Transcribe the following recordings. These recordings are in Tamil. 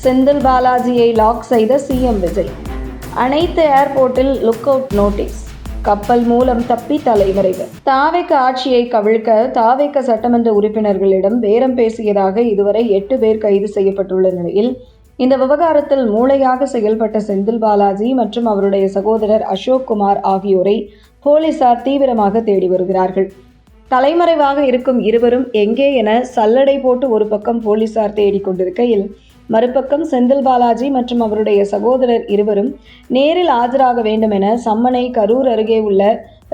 செந்தில் பாலாஜியை லாக் செய்த சிஎம் விஜய். அனைத்து ஏர்போர்ட்டில் லுக் அவுட் நோட்டீஸ். கப்பல் மூலம் தப்பி தலைமறைவு. தாவேக ஆட்சியை கவிழ்க்க தாவேக சட்டமன்ற உறுப்பினர்களிடம் பேரம் பேசியதாக இதுவரை 8 பேர் கைது செய்யப்பட்டுள்ள நிலையில், இந்த விவகாரத்தில் மூளையாக செயல்பட்ட செந்தில் பாலாஜி மற்றும் அவருடைய சகோதரர் அசோக் குமார் ஆகியோரை போலீசார் தீவிரமாக தேடி வருகிறார்கள். தலைமறைவாக இருக்கும் இருவரும் எங்கே என சல்லடை போட்டு ஒரு பக்கம் போலீசார் தேடிக்கொண்டிருக்கையில், மறுபக்கம் செந்தில் பாலாஜி மற்றும் அவருடைய சகோதரர் இருவரும் நேரில் ஆஜராக வேண்டும் என சம்மனை கரூர் அருகே உள்ள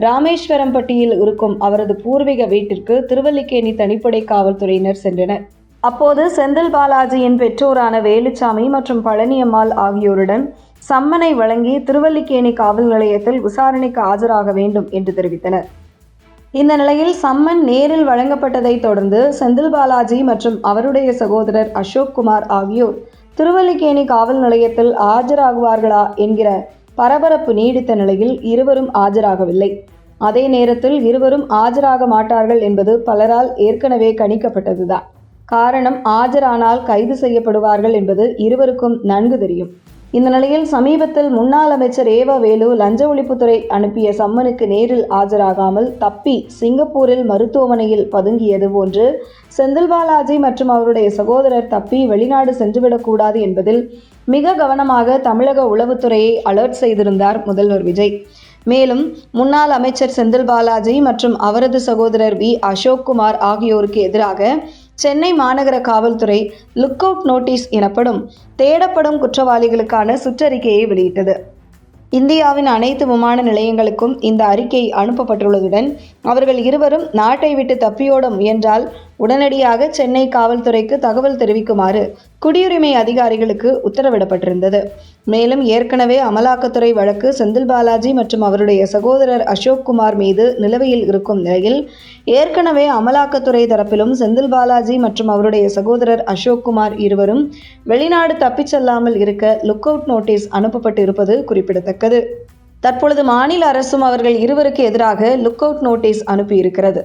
ராமேஸ்வரம்பட்டியில் இருக்கும் அவரது பூர்வீக வீட்டிற்கு திருவல்லிக்கேணி தனிப்படை காவல்துறையினர் சென்றனர். அப்போது செந்தில் பாலாஜியின் பெற்றோரான வேலுச்சாமி மற்றும் பழனியம்மாள் ஆகியோருடன் சம்மனை வழங்கி திருவல்லிக்கேணி காவல் நிலையத்தில் விசாரணைக்கு ஆஜராக வேண்டும் என்று தெரிவித்தனர். இந்த நிலையில் சம்மன் நேரில் வழங்கப்பட்டதை தொடர்ந்து செந்தில் பாலாஜி மற்றும் அவருடைய சகோதரர் அசோக் குமார் ஆகியோர் திருவல்லிக்கேணி காவல் நிலையத்தில் ஆஜராகுவார்களா என்கிற பரபரப்பு நீடித்த நிலையில் இருவரும் ஆஜராகவில்லை. அதே நேரத்தில் இருவரும் ஆஜராக மாட்டார்கள் என்பது பலரால் ஏற்கனவே கணிக்கப்பட்டதுதான். காரணம், ஆஜரானால் கைது செய்யப்படுவார்கள் என்பது இருவருக்கும் நன்கு தெரியும். இந்த நிலையில் சமீபத்தில் முன்னாள் அமைச்சர் ஏவா வேலு லஞ்ச ஒழிப்புத்துறை அனுப்பிய சம்மனுக்கு நேரில் ஆஜராகாமல் தப்பி சிங்கப்பூரில் மருத்துவமனையில் பதுங்கியது போன்று செந்தில் பாலாஜி மற்றும் அவருடைய சகோதரர் தப்பி வெளிநாடு சென்றுவிடக்கூடாது என்பதில் மிக கவனமாக தமிழக உளவுத்துறையை அலர்ட் செய்திருந்தார் முதல்வர் விஜய். மேலும் முன்னாள் அமைச்சர் செந்தில் பாலாஜி மற்றும் அவரது சகோதரர் அசோக் குமார் ஆகியோருக்கு எதிராக சென்னை மாநகர காவல்துறை லுக் அவுட் நோட்டீஸ் எனப்படும் தேடப்படும் குற்றவாளிகளுக்கான சுற்றறிக்கையை வெளியிட்டது. இந்தியாவின் அனைத்து விமான நிலையங்களுக்கும் இந்த அறிக்கை அனுப்பப்பட்டுள்ளதுடன் அவர்கள் இருவரும் நாட்டை விட்டு தப்பியோட முயன்றால் உடனடியாக சென்னை காவல்துறைக்கு தகவல் தெரிவிக்குமாறு குடியுரிமை அதிகாரிகளுக்கு உத்தரவிடப்பட்டிருந்தது. மேலும் ஏற்கனவே அமலாக்கத்துறை வழக்கு செந்தில் பாலாஜி மற்றும் அவருடைய சகோதரர் அசோக் குமார் மீது நிலுவையில் இருக்கும் நிலையில், ஏற்கனவே அமலாக்கத்துறை தரப்பிலும் செந்தில் பாலாஜி மற்றும் அவருடைய சகோதரர் அசோக் குமார் இருவரும் வெளிநாடு தப்பிச் செல்லாமல் இருக்க லுக் அவுட் நோட்டீஸ் அனுப்பப்பட்டு இருப்பது குறிப்பிடத்தக்கது. தற்பொழுது மாநில அரசும் அவர்கள் இருவருக்கு எதிராக லுக் அவுட் நோட்டீஸ் அனுப்பியிருக்கிறது.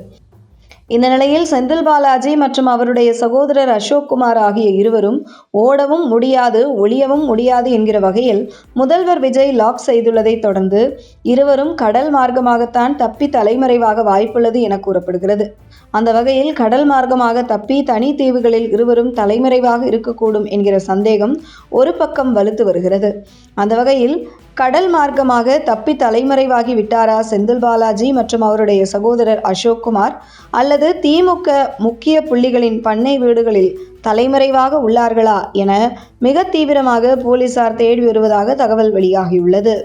இந்த நிலையில் செந்தில் பாலாஜி மற்றும் அவருடைய சகோதரர் அசோக் குமார் ஆகிய இருவரும் ஓடவும் முடியாது ஒளியவும் முடியாது என்கிற வகையில் முதல்வர் விஜய் லாக் செய்துள்ளதை தொடர்ந்து இருவரும் கடல் மார்க்கமாகத்தான் தப்பி தலைமறைவாக வாய்ப்புள்ளது என கூறப்படுகிறது. அந்த வகையில் கடல் மார்க்கமாக தப்பி தனி தீவுகளில் இருவரும் தலைமறைவாக இருக்கக்கூடும் என்கிற சந்தேகம் ஒரு பக்கம் வலுத்து வருகிறது. அந்த வகையில் கடல் மார்க்கமாக தப்பி தலைமறைவாகி விட்டாரா செந்தில் பாலாஜி மற்றும் அவருடைய சகோதரர் அசோக் குமார், அல்லது திமுக முக்கிய புள்ளிகளின் பண்ணை வீடுகளில் தலைமறைவாக உள்ளார்களா என மிக தீவிரமாக போலீசார் தேடி வருவதாக தகவல் வெளியாகியுள்ளது.